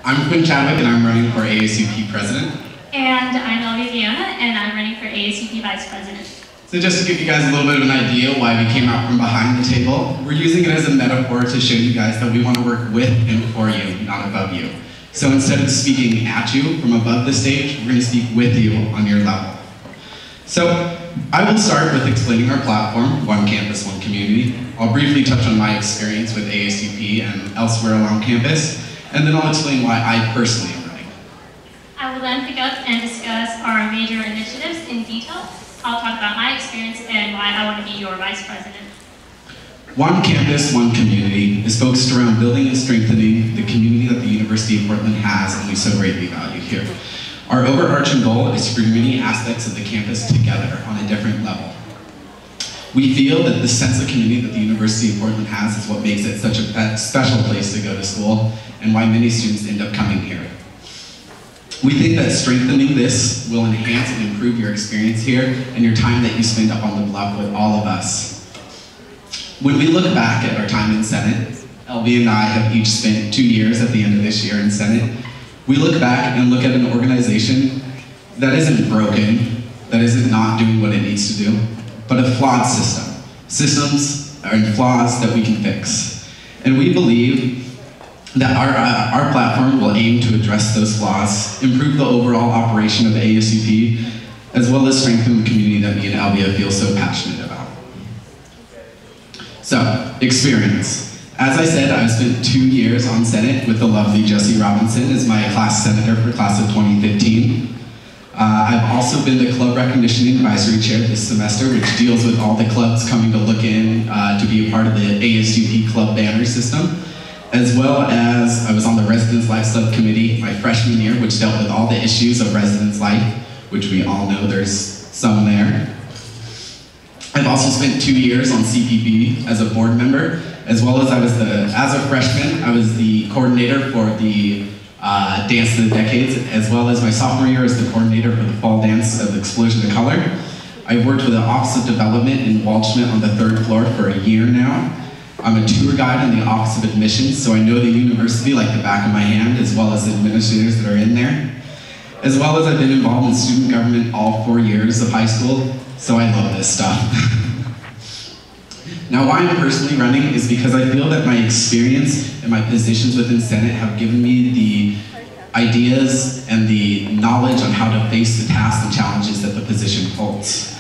I'm Chadwick and I'm running for ASUP President. And I'm Gaona and I'm running for ASUP Vice President. So just to give you guys a little bit of an idea why we came out from behind the table, we're using it as a metaphor to show you guys that we want to work with and for you, not above you. So instead of speaking at you from above the stage, we're going to speak with you on your level. So I will start with explaining our platform, One Campus, One Community. I'll briefly touch on my experience with ASUP and elsewhere along campus, and then I'll explain why I personally am running. I will then pick up and discuss our major initiatives in detail. I'll talk about my experience and why I want to be your Vice President. One Campus, One Community is focused around building and strengthening the community that the University of Portland has and we so greatly value here. Our overarching goal is to bring many aspects of the campus together on a different level. We feel that the sense of community that the University of Portland has is what makes it such a special place to go to school and why many students end up coming here. We think that strengthening this will enhance and improve your experience here and your time that you spend up on the bluff with all of us. When we look back at our time in Senate, LB and I have each spent 2 years at the end of this year in Senate. We look back and look at an organization that isn't broken, that isn't not doing what it needs to do, but a flawed system. Systems and flaws that we can fix. And we believe that our platform will aim to address those flaws, improve the overall operation of the ASUP, as well as strengthen the community that me and Albia feel so passionate about. So, experience. As I said, I've spent 2 years on Senate with the lovely Jessie Robinson as my class senator for class of 2015. I've also been the Club Recognition Advisory Chair this semester, which deals with all the clubs coming to look in to be a part of the ASUP Club banner system, as well as I was on the Residence Life Subcommittee my freshman year, which dealt with all the issues of residence life, which we all know there's some there. I've also spent 2 years on CPB as a board member, as well as as a freshman, I was the coordinator for the Dance of the Decades, as well as my sophomore year as the coordinator for the fall dance of Explosion of Color. I've worked with the Office of Development in Walshman on the 3rd floor for a year now. I'm a tour guide in the Office of Admissions, so I know the university like the back of my hand, as well as the administrators that are in there. As well as I've been involved in student government all 4 years of high school, so I love this stuff. Now, why I'm personally running is because I feel that my experience and my positions within Senate have given me the ideas and the knowledge on how to face the tasks and challenges that the position holds.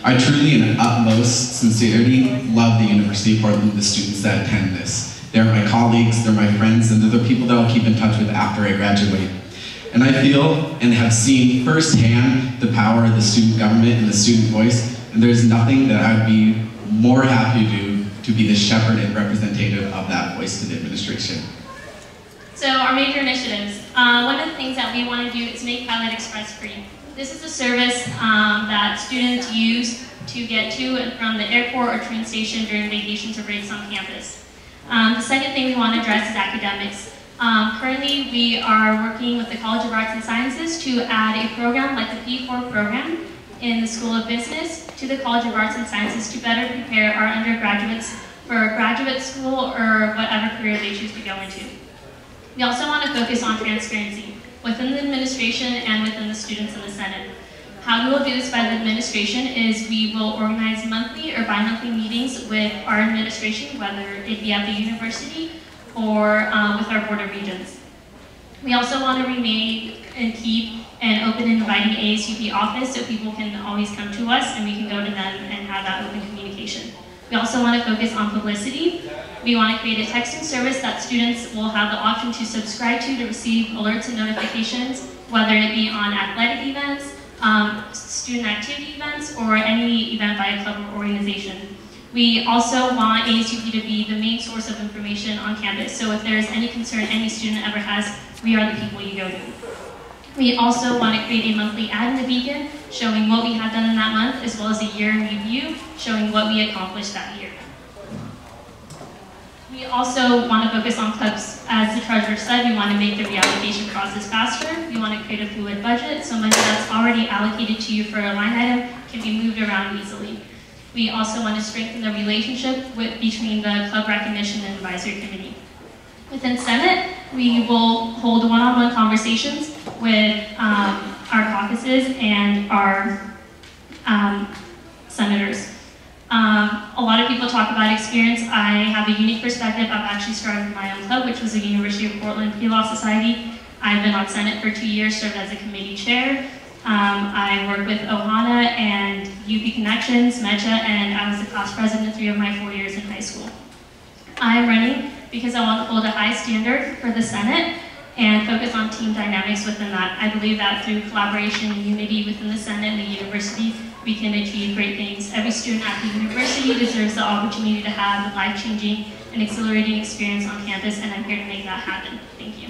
I truly, in utmost sincerity, love the University of Portland, the students that attend this. They're my colleagues, they're my friends, and they're the people that I'll keep in touch with after I graduate. And I feel and have seen firsthand the power of the student government and the student voice, and there's nothing that I'd be more happy to be the shepherd and representative of that voice to the administration. So our major initiatives. One of the things that we want to do is make Pilot Express free. This is a service that students use to get to and from the airport or train station during vacations or breaks on campus. The second thing we want to address is academics. Currently, we are working with the College of Arts and Sciences to add a program like the P4 program in the School of Business to the College of Arts and Sciences to better prepare our undergraduates for graduate school or whatever career they choose to go into. We also want to focus on transparency within the administration and within the students in the Senate. How we will do this by the administration is we will organize monthly or bi-monthly meetings with our administration, whether it be at the university or with our Board of Regents. We also want to remain and keep an open and inviting ASUP office so people can always come to us and we can go to them and have that open communication. We also want to focus on publicity. We want to create a texting service that students will have the option to subscribe to receive alerts and notifications, whether it be on athletic events, student activity events, or any event by a club or organization. We also want ASUP to be the main source of information on campus, so if there is any concern any student ever has, we are the people you go to. We also want to create a monthly ad in the Beacon showing what we have done in that month, as well as a year in review showing what we accomplished that year. We also want to focus on clubs. As the treasurer said, we want to make the reallocation process faster. We want to create a fluid budget, so money that's already allocated to you for a line item can be moved around easily. We also want to strengthen the relationship between the Club Recognition and Advisory Committee. Within Senate, we will hold one-on-one conversations with our caucuses and our senators. A lot of people talk about experience. I have a unique perspective. I've actually started my own club, which was the University of Portland Pre-Law Society. I've been on Senate for 2 years, served as a committee chair. I worked with Ohana and UP Connections, MECHA, and I was the class president 3 of my 4 years in high school. I'm running because I want to hold a high standard for the Senate and focus on team dynamics within that. I believe that through collaboration and unity within the Senate and the university, we can achieve great things. Every student at the university deserves the opportunity to have a life-changing and exhilarating experience on campus, and I'm here to make that happen. Thank you.